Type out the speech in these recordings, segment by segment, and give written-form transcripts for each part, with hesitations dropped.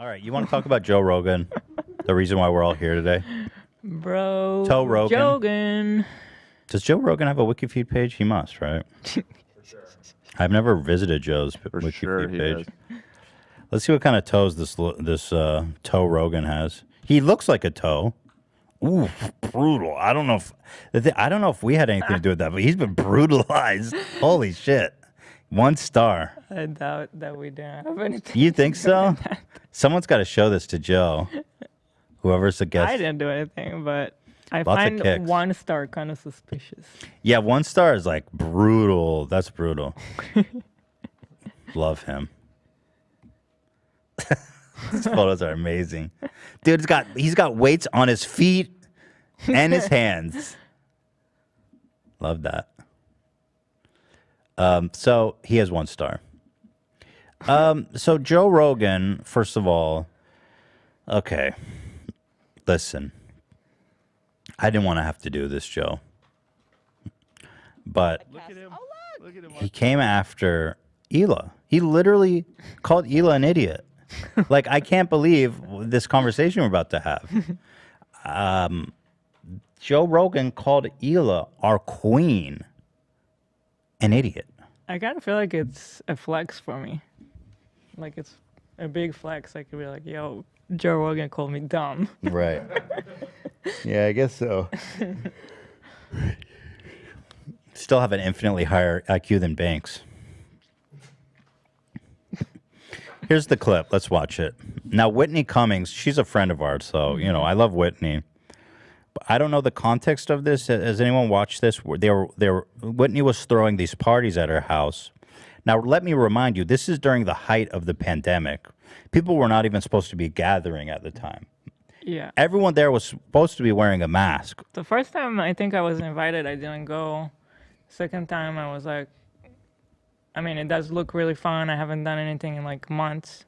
All right, you want to talk about Joe Rogan? The reason why we're all here today? Bro. Joe Rogan. Jogan. Does Joe Rogan have a WikiFeed page? He must, right? For sure. I've never visited Joe's WikiFeed page. Let's see what kind of toes this toe Rogan has. He looks like a toe. Ooh, brutal. I don't know if we had anything to do with that, but he's been brutalized. Holy shit. 1 star. I doubt that we didn't have anything. You think so? Someone's got to show this to Joe. Whoever's the guest. I didn't do anything, but I Lots of find kicks. 1 star kind of suspicious. Yeah, 1 star is like brutal. That's brutal. Love him. These photos are amazing. Dude, he's got weights on his feet and his hands. Love that. So he has 1 star. So Joe Rogan, first of all, okay, listen, I didn't want to have to do this, Joe, but he came after Hila. He literally called Hila an idiot. Like, I can't believe this conversation we're about to have. Joe Rogan called Hila, our queen, an idiot. I kind of feel like it's a flex for me. Like, it's a big flex. I could be like, yo, Joe Rogan called me dumb. Right. Yeah, I guess so. Still have an infinitely higher IQ than Banks. Here's the clip. Let's watch it. Now, Whitney Cummings, she's a friend of ours, so, you know, I love Whitney. But I don't know the context of this. Has anyone watched this? Whitney was throwing these parties at her house. Now, let me remind you, this is during the height of the pandemic. People were not even supposed to be gathering at the time. Yeah. Everyone there was supposed to be wearing a mask. The first time I think I was invited, I didn't go. Second time, I was like, I mean, it does look really fun. I haven't done anything in like months.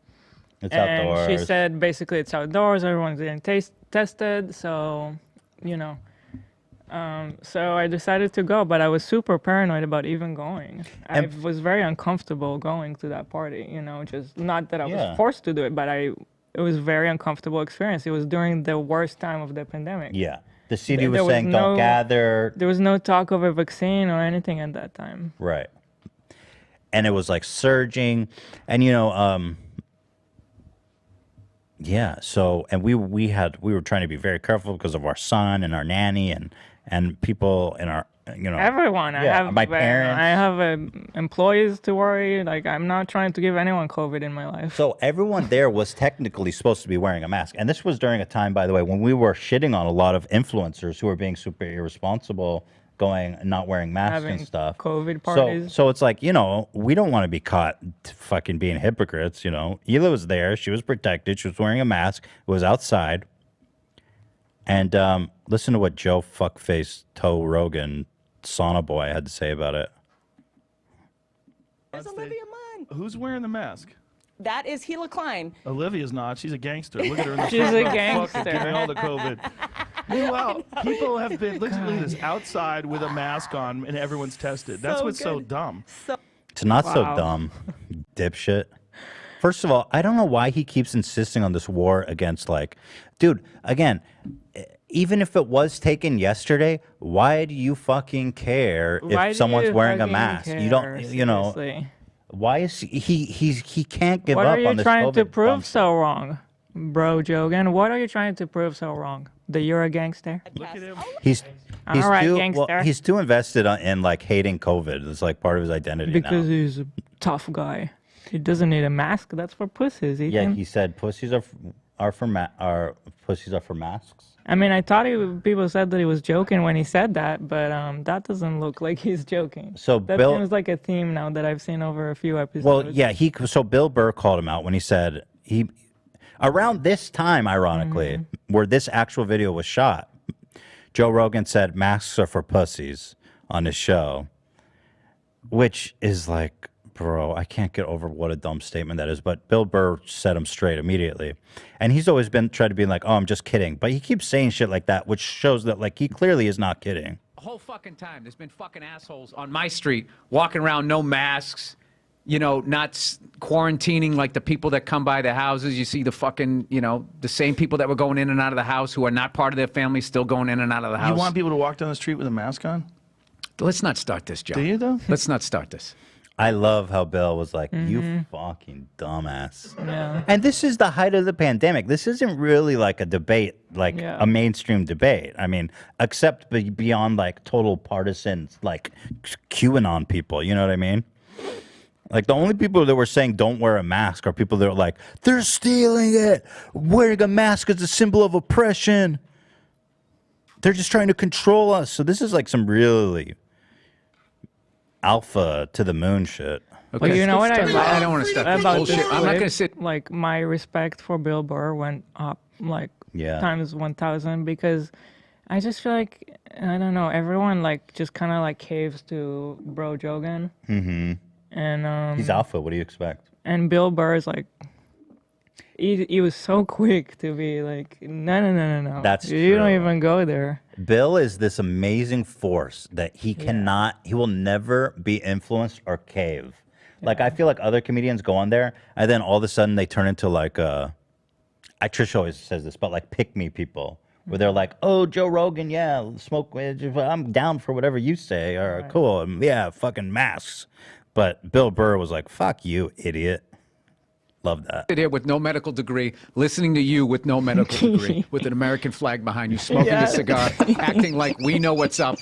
It's and outdoors. She said basically it's outdoors. Everyone's getting tested. So, you know. So I decided to go, but I was super paranoid about even going. I was very uncomfortable going to that party, you know, just not that I was forced to do it, but it was a very uncomfortable experience. It was during the worst time of the pandemic. Yeah. The CD was saying don't gather. There was no talk of a vaccine or anything at that time. Right. And it was like surging. And, you know, yeah. So, and we were trying to be very careful because of our son and our nanny and people in our, you know. Everyone. Yeah, I have my parents. I have employees to worry. Like, I'm not trying to give anyone COVID in my life. So everyone there was technically supposed to be wearing a mask. And this was during a time, by the way, when we were shitting on a lot of influencers who were being super irresponsible, going not wearing masks and stuff. COVID parties. So it's like, you know, we don't want to be caught fucking being hypocrites, you know. Hila was there. She was protected. She was wearing a mask. It was outside. And listen to what Joe Fuckface Toe Rogan, Sauna Boy, had to say about it. There's Olivia Munn. Who's wearing the mask? That is Hila Klein. Olivia's not. She's a gangster. Look at her in the She's front a row, gangster. fucking getting all the COVID. Meanwhile, people have been, look at this, outside with a mask on and everyone's tested. That's So what's so good. dumb. It's not so dumb, dipshit. First of all, I don't know why he keeps insisting on this war against, like, dude, again, even if it was taken yesterday, why do you fucking care if someone's wearing a mask? You don't, you know. Seriously. Why is he can't give What up are you on this trying COVID to prove bump. so wrong, bro, Jogan? What are you trying to prove so wrong? That you're a gangster? Look at him. He's All right, too gangster. he's too invested in like hating COVID. It's like part of his identity Because now. he's a tough guy. He doesn't need a mask. That's for pussies. Yeah, Ethan. he said pussies are for masks. I mean, I thought people said that he was joking when he said that, but that doesn't look like he's joking. So that Bill- seems like a theme now that I've seen over a few episodes. Well, yeah, so Bill Burr called him out when he said around this time, ironically, where this actual video was shot, Joe Rogan said masks are for pussies on his show, which is like, bro, I can't get over what a dumb statement that is. But Bill Burr set him straight immediately. And he's always been tried to be like, oh, I'm just kidding. But he keeps saying shit like that, which shows that like he clearly is not kidding. The whole fucking time, there's been fucking assholes on my street walking around, no masks, you know, not quarantining like the people that come by the houses. You see the fucking, you know, the same people that were going in and out of the house who are not part of their family still going in and out of the house. You want people to walk down the street with a mask on? Let's not start this, Joe. Do you, though? Let's not start this. I love how Bill was like, you fucking dumbass. Yeah. And this is the height of the pandemic. This isn't really like a debate, like a mainstream debate. I mean, except beyond like total partisan, like QAnon people. You know what I mean? Like the only people that were saying don't wear a mask are people that are like, they're stealing it. Wearing a mask is a symbol of oppression. They're just trying to control us. So this is like some really alpha to the moon shit. Okay. Well, you know what I don't want to start this bullshit. I'm not going to sit. Like my respect for Bill Burr went up like times 1,000 because I just feel like I don't know, everyone like just kind of like caves to Bro Rogan. Mm-hmm. And he's alpha. What do you expect? And Bill Burr is like, he was so quick to be like, no. That's you true. don't even go there. Bill is this amazing force that he will never be influenced or cave. Like, I feel like other comedians go on there, and then all of a sudden they turn into like, Trish always says this, but like pick me people, where they're like, oh, Joe Rogan, yeah, smoke, I'm down for whatever you say, or cool, yeah, fucking masks. But Bill Burr was like, fuck you, idiot. Love that. Sit here with no medical degree, listening to you with no medical degree, with an American flag behind you, smoking a cigar, acting like we know what's up,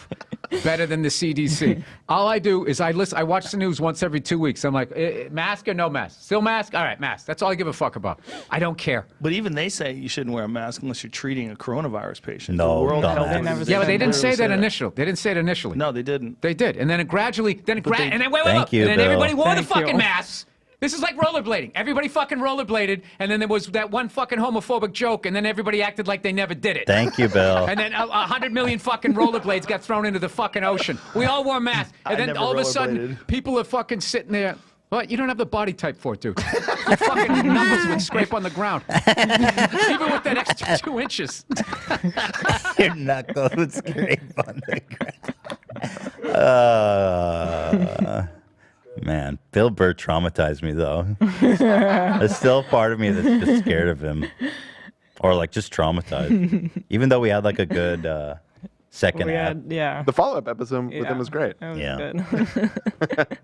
better than the CDC. All I do is I watch the news once every 2 weeks. I'm like, mask or no mask? Still mask? All right, mask. That's all I give a fuck about. I don't care. But even they say you shouldn't wear a mask unless you're treating a coronavirus patient. No, the World don't. Health They never Organization. Yeah, but they didn't say that literally initially. They didn't say it initially. No, they didn't. They did, and then it gradually, and then wait, Thank you, and then Bill. everybody wore the Thank you. fucking masks. This is like rollerblading. Everybody fucking rollerbladed, and then there was that one fucking homophobic joke, and then everybody acted like they never did it. Thank you, Bill. And then 100 million fucking rollerblades got thrown into the fucking ocean. We all wore masks, and then never all of a sudden, rollerbladed. people are fucking sitting there. What? You don't have the body type for it, dude. Your fucking numbers would scrape on the ground, even with that extra 2 inches. Your knuckles would scrape on the ground. Man, Bill Burr traumatized me, though. There's still part of me that's just scared of him. Or, like, just traumatized. Even though we had, like, a good second half. The follow-up episode with him was great. It was good.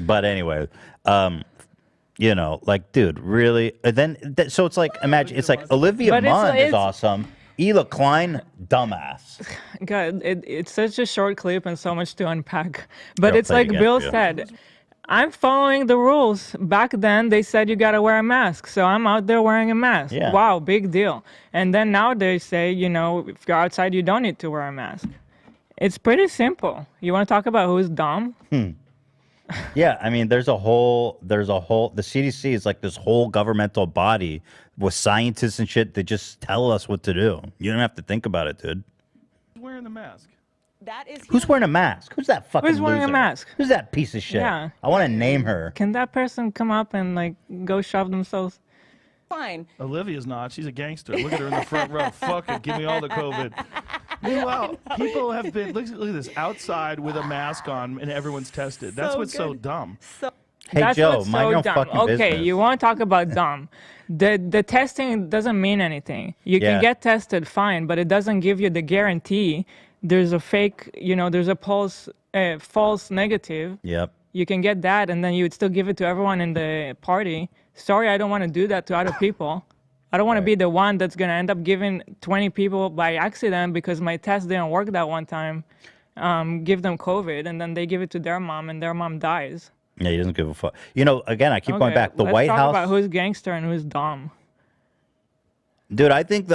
But anyway, you know, like, dude, really? And then, so it's like, imagine, it's like Olivia But Munn is it's awesome. Hila Klein, dumbass. God, it's such a short clip and so much to unpack. But Girl, it's play it like again, Bill yeah. said, I'm following the rules. Back then, they said you got to wear a mask. So I'm out there wearing a mask. Yeah. Wow, big deal. And then now they say, you know, if you're outside, you don't need to wear a mask. It's pretty simple. You want to talk about who's dumb? Yeah, I mean, the CDC is like this whole governmental body with scientists and shit that just tell us what to do. You don't have to think about it, dude. Who's wearing the mask? That is Who's wearing a mask? Who's that fucking Who's wearing a loser? mask? Who's that piece of shit? Yeah. I want to name her. Can that person come up and like go shove themselves? fine. Olivia's not. She's a gangster. Look at her in the front row. Fuck it. Give me all the COVID. Meanwhile, people have been, look at this, outside with a mask on and everyone's tested. That's So what's so good. dumb. Hey, That's Joe, what's mind so your dumb. fucking Okay, business. you want to talk about dumb. The testing doesn't mean anything. You Yeah. can get tested fine, but it doesn't give you the guarantee. There's a fake, there's a false negative. Yep. You can get that, and then you would still give it to everyone in the party. Sorry, I don't want to do that to other people. I don't want to be the one that's going to end up giving 20 people by accident because my test didn't work that one time, give them COVID, and then they give it to their mom, and their mom dies. Yeah, he doesn't give a fuck. You know, again, I keep going back. The let's White talk House. about who's gangster and who's dumb. Dude, I think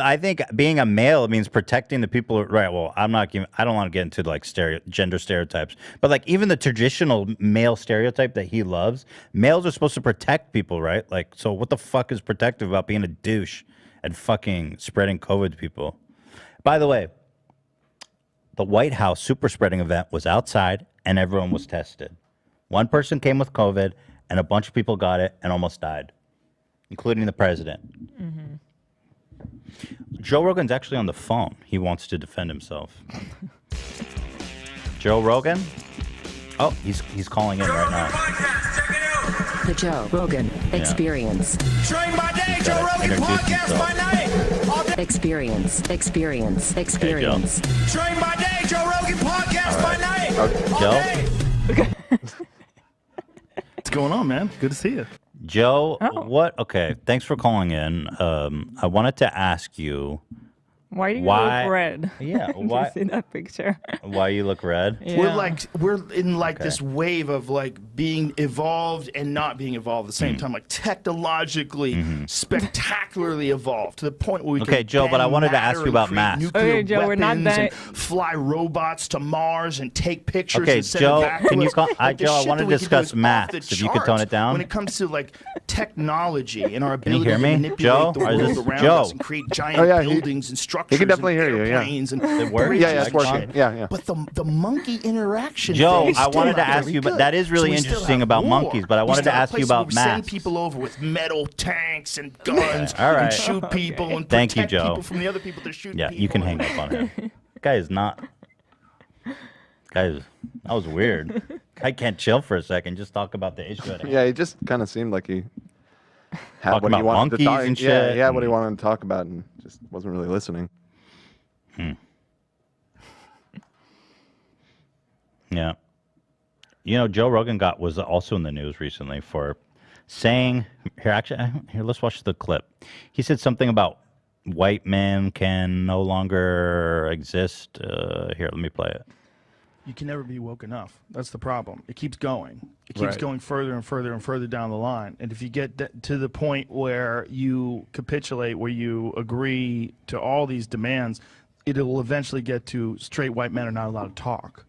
being a male means protecting the people. Right. Well, I don't want to get into like gender stereotypes, but like even the traditional male stereotype that he loves, males are supposed to protect people, right? Like, so what the fuck is protective about being a douche and fucking spreading COVID to people? By the way, the White House super spreading event was outside and everyone was tested. One person came with COVID and a bunch of people got it and almost died, including the president. Mm-hmm. Joe Rogan's actually on the phone. He wants to defend himself. Joe Rogan? Oh, he's calling in right now. The Joe Rogan Experience. Train by day, Joe Rogan podcast by night. Experience. Train by day, Joe Rogan podcast by night. Joe? What's going on, man? Good to see you. Joe, what? Okay, thanks for calling in. I wanted to ask you. Why do you look red? Yeah, why? Did you see that picture? Why you look red? Yeah. We're in this wave of being evolved and not being evolved at the same time, technologically spectacularly evolved to the point where we can Joe, but I wanted to ask you about masks. Okay, Joe, we're not that. And fly robots to Mars and take pictures. Okay, and send Joe, them back can to you us. call? The Joe, I shit want that to we can do discuss is off masks. the If you could tone charts it down. when it comes to technology and our Can you ability hear me? to manipulate Joe? the Or is world this around Joe? us and create giant buildings and structures. He can definitely and hear you. Yeah. airplanes and It works? bridges Yeah, it's and working. shit. Yeah. But the monkey interaction. Joe, thing is I still wanted to not ask very you, but good. that is really So we still interesting have about war. monkeys, but I We wanted still to have ask you places about where we send masks. people over with metal tanks and guns All right. and shoot people and Thank you, protect Joe. people from the other people that shoot Yeah, people. you can hang up on him. Guy is not. Guys, that was weird. I can't chill for a second. Just talk about the issue at hand. Yeah, he just kind of seemed like he had Talking what he about wanted to monkeys talk. and Yeah, shit. he had what he wanted to talk about and just wasn't really listening. Yeah. You know, Joe Rogan was also in the news recently for saying here, let's watch the clip. He said something about white men can no longer exist. Here, let me play it. You can never be woke enough. That's the problem. It keeps going. It keeps Right. going further and further and further down the line. And if you get to the point where you capitulate, where you agree to all these demands, it'll eventually get to straight white men are not allowed to talk.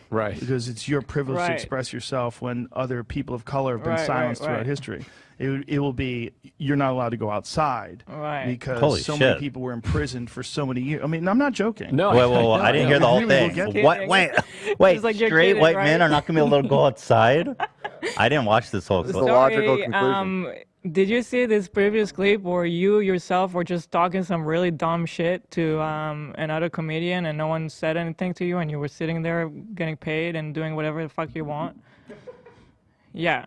Right. Because it's your privilege to Right. express yourself when other people of color have been Right, silenced right, throughout right. history. It will be you're not allowed to go outside Right. because Holy so shit. many people were imprisoned for so many years. I mean, I'm not joking. No, Wait, I didn't hear the whole Really, thing. we'll get What? kidding. Wait. It's like you're Straight kidding, white right? men are not going to be able to go outside? I didn't watch this whole clip. the logical conclusion. Did you see this previous clip where you yourself were just talking some really dumb shit to another comedian and no one said anything to you and you were sitting there getting paid and doing whatever the fuck you want? Yeah.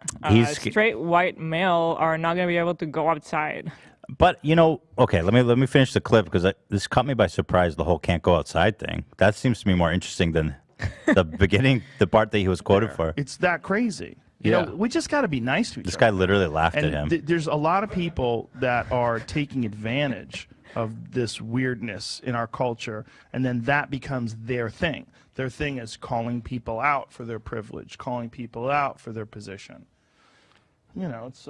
Straight white male are not going to be able to go outside. But okay, let me finish the clip because this caught me by surprise. The whole "can't go outside" thing. That seems to me more interesting than the beginning, the part that he was quoted for. It's that crazy. You Yeah. know, we just got to be nice to each This other. guy literally laughed at And him. there's a lot of people that are taking advantage of this weirdness in our culture, and then that becomes their thing. Their thing is calling people out for their privilege, calling people out for their position. You know, it's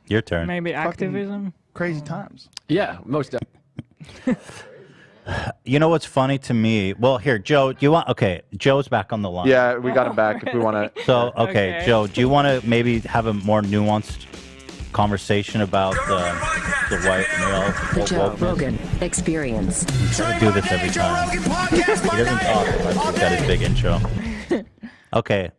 Your turn. Maybe activism? crazy times. Yeah, most definitely. You know what's funny to me? Well, here, Joe, do you want? Okay, Joe's back on the line. Yeah, we got him back if we want to. So, okay, Okay. Joe, do you want to maybe have a more nuanced conversation about the white male The Joe wokeness? Rogan Experience. I do this every time. He doesn't talk unless he's got his big intro. Okay.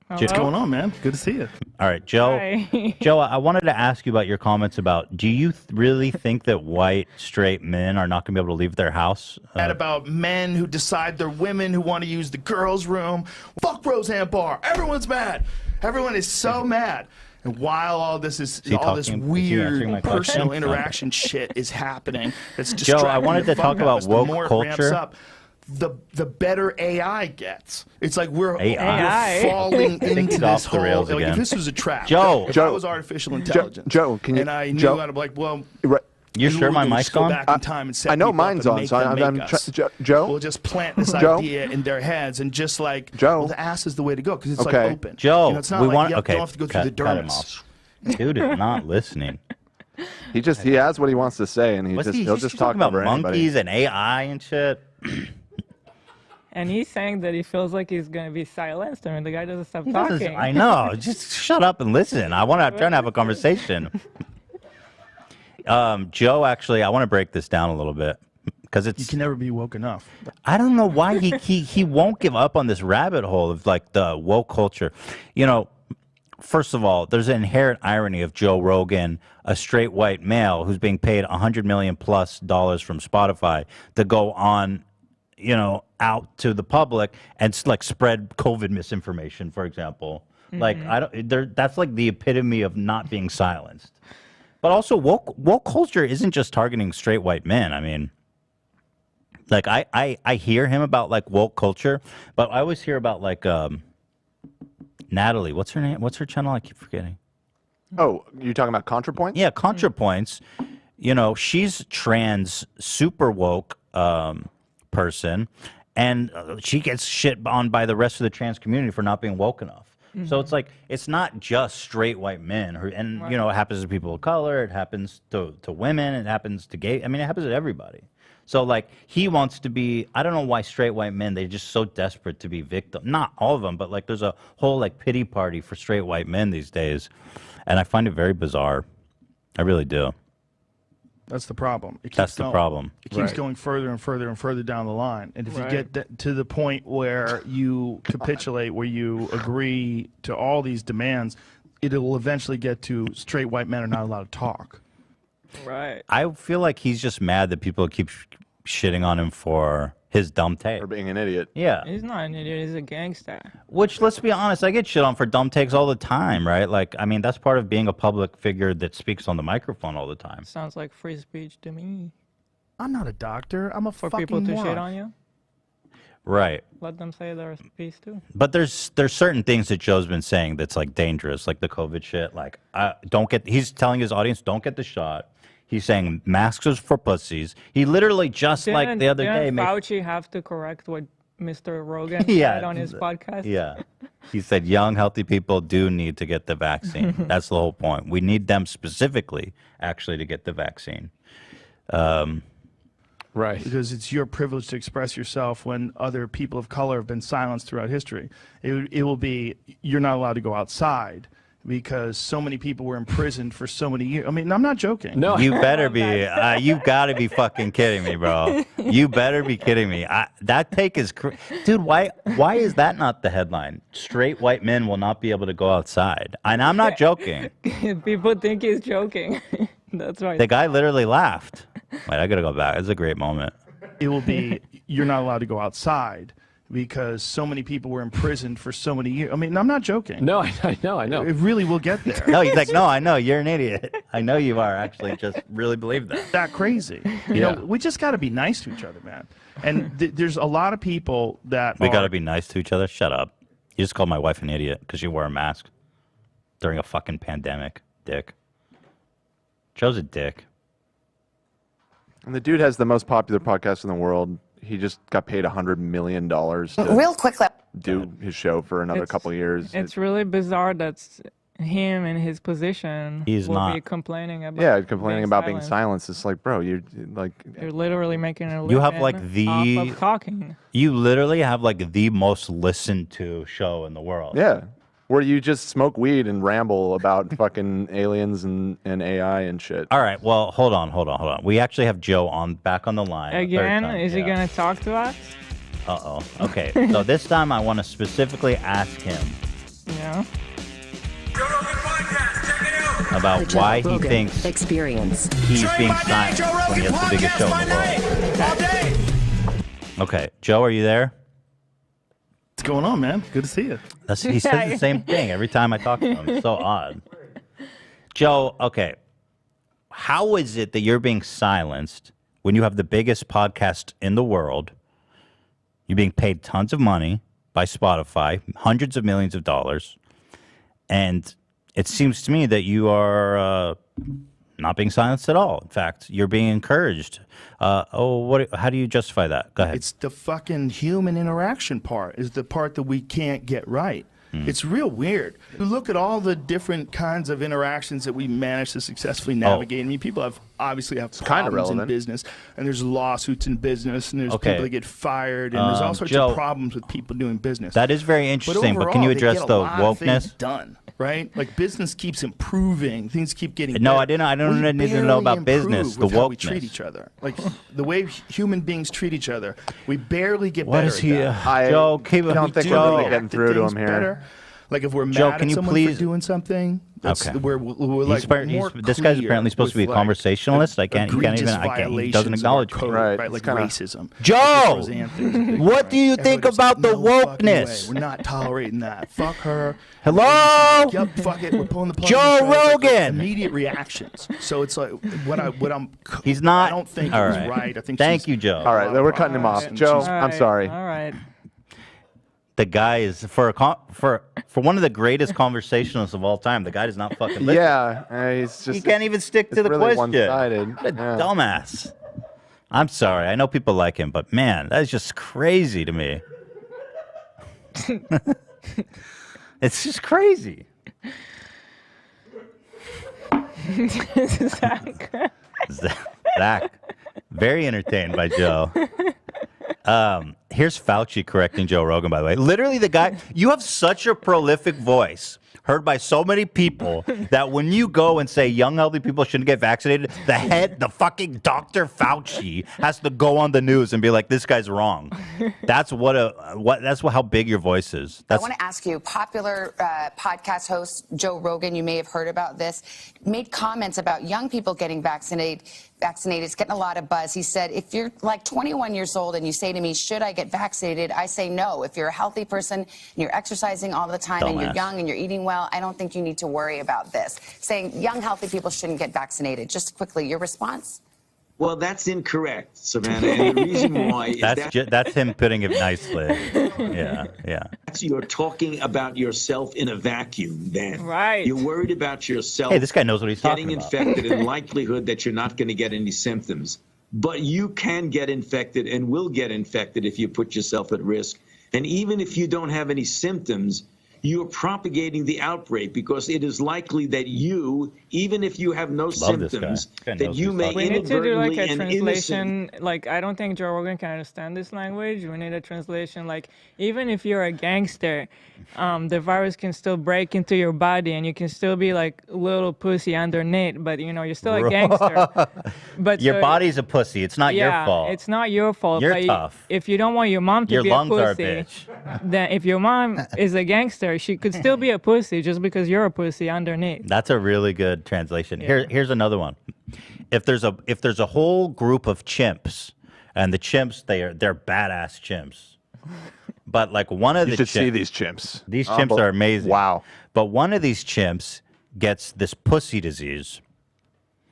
What's going on, man? Good to see you. All right, Joe. Hi. Joe, I wanted to ask you about your comments about, do you really think that white straight men are not going to be able to leave their house? Mad about men who decide they're women who want to use the girls' room. Fuck Roseanne Barr. Everyone's mad. Everyone is so mad. And while all this is he all this talking- is he answering my weird question? personal interaction shit is happening, it's Joe, distracting I wanted the to talk fuck out of about us. The woke more it ramps culture. up, the better AI gets. It's like we're AI? falling think into he's this off the whole. rails Like again. if this was a trap, Joe. if I was artificial intelligence, Joe, can you? and I knew Joe, how to like, well. You maybe sure what my we'll do is mic's go on? back in time and set I know people up mine's and on, make so them I'm make us. Joe. We'll just plant this Joe? idea in their heads and just like, Joe? well, the ass is the way to go because it's Okay. like open. Joe, You know, it's not we like want. you Okay, don't have to go through the cut him dermis. off. Dude is not listening. He has what he wants to say, and What's he'll he's just talk talking about over monkeys anybody. and AI and shit. And he's saying that he feels like he's going to be silenced. I mean, the guy doesn't stop He doesn't- talking. I know. Just shut up and listen. I'm trying to have a conversation. Joe, actually, I want to break this down a little bit because You can never be woke enough. I don't know why he won't give up on this rabbit hole of like the woke culture. You know, first of all, there's an inherent irony of Joe Rogan, a straight white male who's being paid $100 million plus from Spotify to go on, out to the public and like spread COVID misinformation, for example. Like I don't. That's like the epitome of not being silenced. But also, woke culture isn't just targeting straight white men. I mean, like I hear him about like woke culture, but I always hear about like Natalie. What's her name? What's her channel? I keep forgetting. Oh, you talking about ContraPoints? Yeah, ContraPoints. You know, she's trans, super woke person, and she gets shit on by the rest of the trans community for not being woke enough. So it's like it's not just straight white men, and you know, it happens to people of color, it happens to women, it happens to gay. I mean, it happens to everybody. So like he wants to be. I don't know why straight white men, they're just so desperate to be victim. Not all of them, but like there's a whole like pity party for straight white men these days. And I find it very bizarre. I really do. That's the problem. It keeps That's the going. problem. It keeps going further and further and further down the line. And if you get to the point where you capitulate, where you agree to all these demands, it will eventually get to straight white men are not allowed to talk. Right. I feel like he's just mad that people keep shitting on him for his dumb take. For being an idiot. Yeah. He's not an idiot. He's a gangster. Which, let's be honest, I get shit on for dumb takes all the time, right? Like, I mean, that's part of being a public figure that speaks on the microphone all the time. Sounds like free speech to me. I'm not a doctor. I'm a For fucking people to moron. shit on you, Right. let them say their piece too. But there's certain things that Joe's been saying that's like dangerous, like the COVID shit. Like, he's telling his audience, don't get the shot. He's saying masks are for pussies. He literally just like the other day. Fauci have to correct what Mr. Rogan Yeah, said on his podcast? Yeah. He said young, healthy people do need to get the vaccine. That's the whole point. We need them specifically, actually, to get the vaccine. Right. Because it's your privilege to express yourself when other people of color have been silenced throughout history. It will be, you're not allowed to go outside because so many people were imprisoned for so many years. I mean, I'm not joking. No. You better be. You've got to be fucking kidding me, bro. You better be kidding me. That take is, dude. Why is that not the headline? Straight white men will not be able to go outside, and I'm not joking. People think he's joking. That's right. The guy literally laughed. Wait, I gotta go back. It's a great moment. It will be, you're not allowed to go outside because so many people were imprisoned for so many years. I mean, I'm not joking. No, I know. It really will get there. No, he's like, no, I know you're an idiot. I know you are. Actually, just really believe that. That crazy. You know, we just got to be nice to each other, man. And there's a lot of people that We got to be nice to each other. Shut up. You just called my wife an idiot because she wore a mask during a fucking pandemic. Dick. Joe's a dick. And the dude has the most popular podcast in the world. He just got paid $100 million to Real quickly. do his show for another couple of years. It's really bizarre that him in his position He's will not. be complaining about complaining about being silenced. It's like, bro, you're like, You're literally making a living You have like off of talking. You literally have like the most listened to show in the world. yeah, where you just smoke weed and ramble about fucking aliens and AI and shit. All right. Well, hold on. We actually have Joe back on the line. a third Again, time. is he going to talk to us? Uh-oh. Okay. So this time I want to specifically ask him Yeah. about The Joe why he Rogan thinks Experience. he's being silenced when he has the biggest show in the world. Okay. Joe, are you there? What's going on, man? Good to see you. He says the same thing every time I talk to him. It's so odd. Joe, okay. How is it that you're being silenced when you have the biggest podcast in the world? You're being paid tons of money by Spotify, hundreds of millions of dollars. And it seems to me that you are not being silenced at all. In fact, you're being encouraged. How do you justify that? Go ahead. It's the fucking human interaction part is the part that we can't get right. It's real weird. You look at all the different kinds of interactions that we manage to successfully navigate. I mean, people obviously have problems in business, and there's lawsuits in business, and there's people that get fired, and there's all sorts of problems with people doing business. That is very interesting, but can you address the wokeness? Done. Right? Like business keeps improving, things keep getting better. No, I don't need to know about business. The with how we wokeness. treat each other, like the way human beings treat each other, we barely get What better. is he? at that. Joe, keep I don't think we're really getting through to him here. Better. Like if we're Joe, mad can at you someone please- for doing something, that's Okay. we're He's like more this guy's clear apparently supposed to be a with, conversationalist. I can't. He can't egregious even. I can't. He violations doesn't of our acknowledge me. code, Right. right? It's Like kinda- racism. Joe! Like Roseanne thing's a big one, What do you Everyone think goes, about the "No fucking way. wokeness?" We're not tolerating that. Fuck her. Hello? Yep, fuck it. We're pulling the plug. Joe on the show. It's like Rogan! immediate reactions. So it's like what I'm. He's not. I don't think all it was right. right. I think. Thank she's- you, Joe. All right, then we're cutting him off. And Joe, she's- I'm sorry. All right. The guy is for one of the greatest conversationalists of all time. The guy does not fucking listen. Yeah, he's just. He can't even stick to it's the really question. one-sided. What a Yeah. dumbass. I'm sorry. I know people like him, but man, that is just crazy to me. It's just crazy. Zach, very entertained by Joe. Here's Fauci correcting Joe Rogan, by the way. Literally, the guy, you have such a prolific voice, heard by so many people, that when you go and say young, healthy people shouldn't get vaccinated, the fucking Dr. Fauci has to go on the news and be like, this guy's wrong. That's how big your voice is. I want to ask you, popular podcast host Joe Rogan, you may have heard about this, made comments about young people getting vaccinated. It's getting a lot of buzz. He said, if you're like 21 years old and you say to me, should I get vaccinated? I say no. If you're a healthy person and you're exercising all the time and you're young and you're eating well, I don't think you need to worry about this. Saying young, healthy people shouldn't get vaccinated. Just quickly, your response? Well, that's incorrect, Savannah. And the reason why is that's him putting it nicely. Yeah. You're talking about yourself in a vacuum, then. Right. You're worried about yourself. Hey, this guy knows what he's getting talking about. infected and likelihood that you're not going to get any symptoms. But you can get infected and will get infected if you put yourself at risk. And even if you don't have any symptoms, you're propagating the outbreak because it is likely that you, even if you have no symptoms, that you may We need to do like inadvertently a and translation. Like, I don't think Joe Rogan can understand this language. We need a translation. Like, even if you're a gangster, the virus can still break into your body and you can still be like a little pussy underneath, but you know, you're still a gangster. But your body's a pussy. It's not your fault. It's not your fault. You're but tough. If you don't want your mom to Your be lungs a are a pussy, bitch. then if your mom is a gangster, she could still be a pussy just because you're a pussy underneath. That's a really good translation. Here's another one. If there's a whole group of chimps, and the chimps they're badass chimps, but like one of You the should see these chimps. These chimps are amazing. Wow. But one of these chimps gets this pussy disease.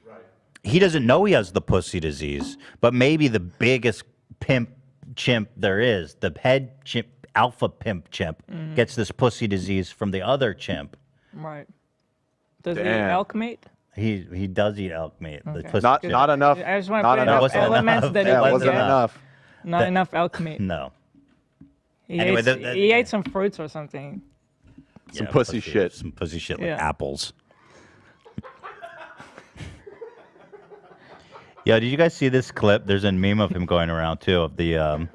Right. He doesn't know he has the pussy disease, but maybe the biggest pimp chimp there is, the head chimp, alpha pimp chimp, gets this pussy disease from the other chimp. Right. Does he eat Damn. elk meat? He does eat elk meat. The Okay. pussy Not chimp. not enough. I just want to Not put enough. enough Wasn't elements enough. that Yeah, it it was wasn't enough. not enough elk meat. No. He, Anyway, he ate some fruits or something. Some pussy shit. Some pussy shit like Yeah. apples. Yo, did you guys see this clip? There's a meme of him going around too of the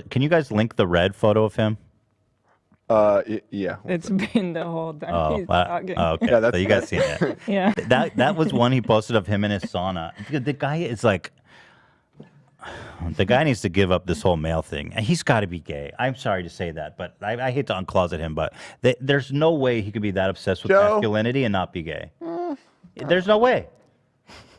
can you guys link the red photo of him? Yeah. It's been the whole time. He's talking. Okay. Yeah, that's- So you guys seen it. Yeah. That was one he posted of him in his sauna. The guy is like, the guy needs to give up this whole male thing. And he's got to be gay. I'm sorry to say that, but I hate to uncloset him, but there's no way he could be that obsessed with Joe? masculinity and not be gay. There's no way.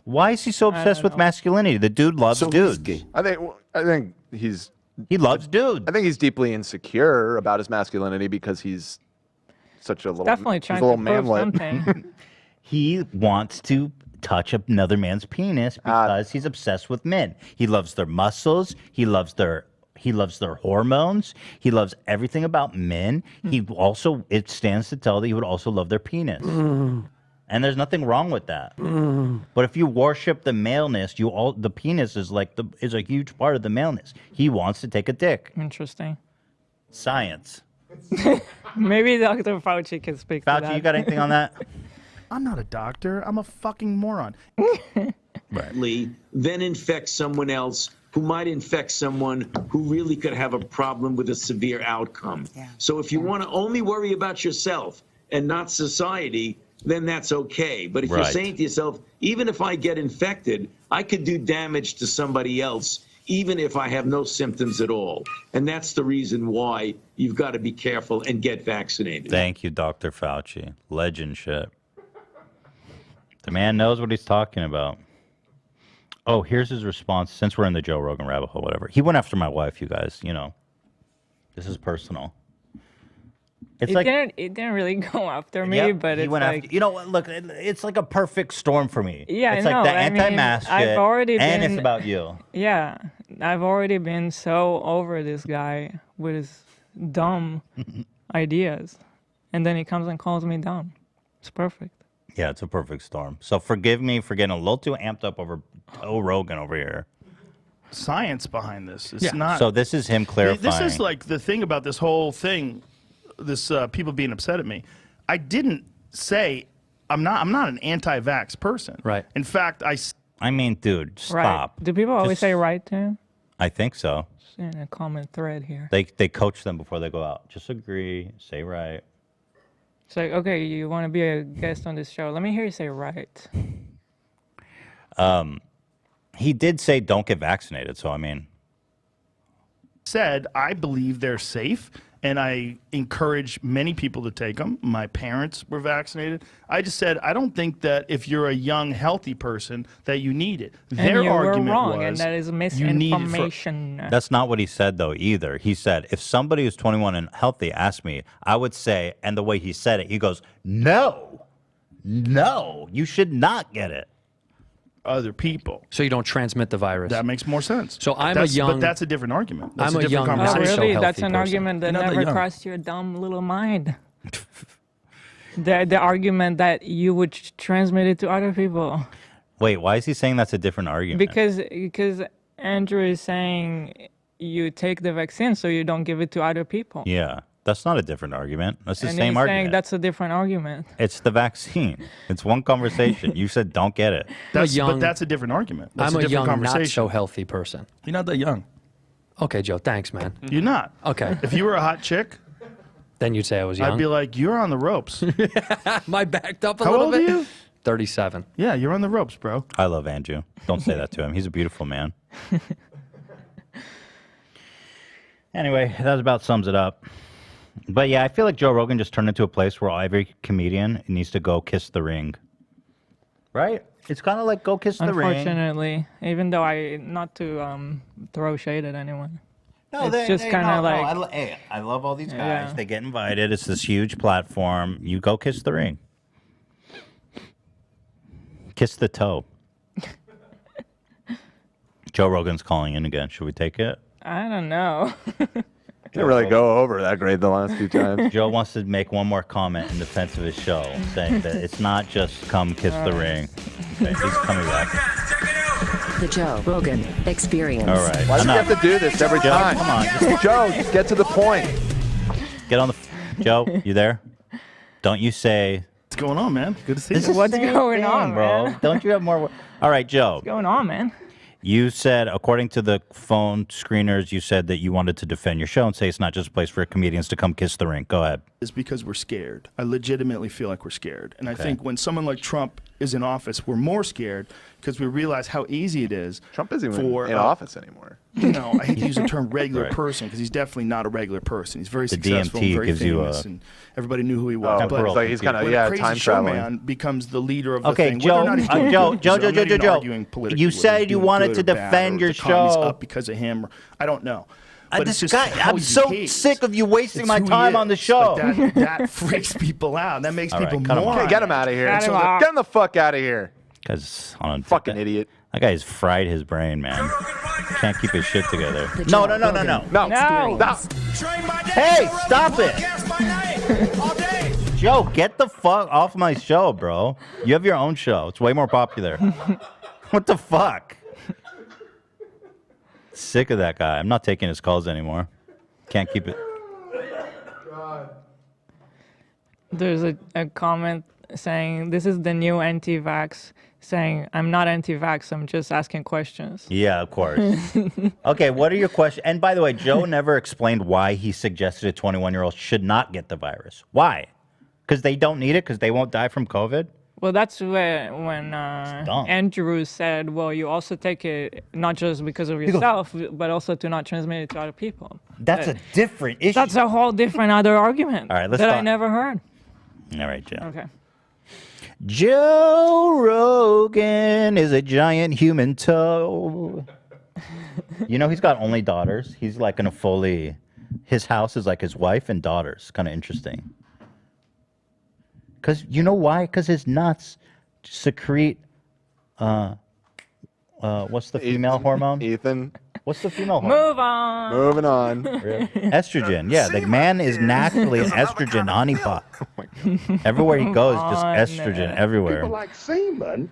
Why is he so obsessed with masculinity? The dude loves dudes. I think he's He loves dudes. I think he's deeply insecure about his masculinity because he's such a little Definitely he's trying a little to prove manlet. something. He wants to touch another man's penis because he's obsessed with men. He loves their muscles. He loves their hormones. He loves everything about men. He also, it stands to tell that he would also love their penis. And there's nothing wrong with that. But if you worship the maleness, the penis is is a huge part of the maleness. He wants to take a dick. Interesting. Science. Maybe Dr. Fauci can speak to Fauci, that. you got anything on that? I'm not a doctor. I'm a fucking moron. Then infect someone else who might infect someone who really could have a problem with a severe outcome. So if you want to only worry about yourself and not society, then that's okay. But if you're saying to yourself, even if I get infected, I could do damage to somebody else, even if I have no symptoms at all. And that's the reason why you've got to be careful and get vaccinated. Thank you, Dr. Fauci. Legend shit. The man knows what he's talking about. Oh, here's his response. Since we're in the Joe Rogan rabbit hole, whatever. He went after my wife, you guys. You know, this is personal. It's it didn't really go after me, Yep, but he it's went like, after, you know what? Look, it's like a perfect storm for me. Yeah, it's I like know. the I mean, anti-mask I've shit, already and been- it's about you. yeah, I've already been so over this guy with his dumb ideas, and then he comes and calls me dumb. It's perfect. Yeah, it's a perfect storm. So forgive me for getting a little too amped up over Joe Rogan over here. Science behind this. It's not. So this is him clarifying. This is like the thing about this whole thing. This people being upset at me. I didn't say I'm not an anti-vax person. Right. In fact, I mean, dude, stop. Right. Do people always Just- say right to him? I think so. It's in a common thread here. They coach them before they go out. Just agree, say right. It's like, okay, you want to be a guest on this show? Let me hear you say right. He did say don't get vaccinated. So I mean, said I believe they're safe, and I encourage many people to take them. My parents were vaccinated. I just said I don't think that if you're a young, healthy person that you need it. Their and you argument were wrong, was and that is you need it for- misinformation. that's not what he said though either. He said if somebody who's 21 and healthy asked me, I would say, and the way he said it, he goes, no, you should not get it. Other people. So you don't transmit the virus. That makes more sense. So I'm That's- a young. But that's a different argument. That's I'm a different young, not conversation. so really? healthy That's an person. argument that You're not that never young. crossed your dumb little mind. The argument that you would transmit it to other people. Wait, why is he saying that's a different argument? Because Andrew is saying you take the vaccine so you don't give it to other people. Yeah, that's not a different argument. That's the and same he's argument. saying that's a different argument. It's the vaccine. It's one conversation. You said don't get it. But that's a different argument. That's I'm a different young, conversation. not so healthy person. You're not that young. Okay, Joe. Thanks, man. You're not. Okay. If you were a hot chick, then you'd say I was young. I'd be like, you're on the ropes. Am I backed up a How little old bit? are you? 37. Yeah, you're on the ropes, bro. I love Andrew. Don't say that to him. He's a beautiful man. Anyway, that about sums it up. But yeah, I feel like Joe Rogan just turned into a place where every comedian needs to go kiss the ring. Right? It's kind of like go kiss the ring. Unfortunately, even though not to throw shade at anyone. No, it's just kind of like I love all these guys. Yeah. They get invited. It's this huge platform. You go kiss the ring. Kiss the toe. Joe Rogan's calling in again. Should we take it? I don't know. Didn't really go over that great the last few times. Joe wants to make one more comment in defense of his show, saying that it's not just come kiss the ring. Okay, he's coming back. The Joe Rogan Experience. All right. Why do you enough. have to do this every Joe, time? come on. Joe, just get to the point. Get on the... Joe, you there? Don't you say... What's going on, man? Good to see This you. is What's the same going thing, on, bro? man? Don't you have more... All right, Joe. What's going on, man? You said, according to the phone screeners, you said that you wanted to defend your show and say it's not just a place for comedians to come kiss the ring. Go ahead. Is because we're scared. I legitimately feel like we're scared. And I think when someone like Trump is in office, we're more scared because we realize how easy it is. Trump isn't for, even in office anymore. You know, I hate to use the term regular Right. person because he's definitely not a regular person. He's very The successful, DMT and very gives you famous, a- and everybody knew who he was. Oh, but it's like he's kind of, when yeah, a crazy time traveling. showman becomes the leader of the Okay, thing, Joe, whether or not he's doing Joe, good, Joe, I'm not Joe, even Joe, arguing politically you whether said he's you doing wanted good to or bad, defend or your the economy's show. up because of him. I don't know. But This it's just guy, how I'm he so behaves. sick of you wasting It's my who he time on the is. show. Like that freaks people out. That makes All right, people cut him more. off. Okay, get him out of here. Cut him off. Get him the fuck out of here. Because on Fucking idiot. That guy's fried his brain, man. Can't keep his shit together. The No, Joe no, no, no, Rogan no. No. No. No. Hey, stop it. Joe, get the fuck off my show, bro. You have your own show. It's way more popular. What the fuck? Sick of that guy. I'm not taking his calls anymore. Can't keep it. There's a comment saying this is the new anti-vax, saying I'm not anti-vax, I'm just asking questions. Yeah, of course. Okay, what are your questions? And by the way, Joe never explained why he suggested a 21-year-old should not get the virus. Why? Because they don't need it? Because they won't die from COVID? Well, that's when Andrew said, well, you also take it not just because of yourself, but also to not transmit it to other people. That's a different issue. That's a whole different other argument All right, let's that I talk. never heard. All right, Joe. Okay. Joe Rogan is a giant human toe. You know, he's got only daughters. He's like in a fully... His house is like his wife and daughters. Kind of interesting. Because you know why? Because his nuts secrete... what's the female hormone? Ethan. What's the female hormone? Move on. Moving on. Estrogen. Yeah, the man is naturally an estrogen honeypot. Oh Everywhere he goes, just estrogen everywhere. People like semen.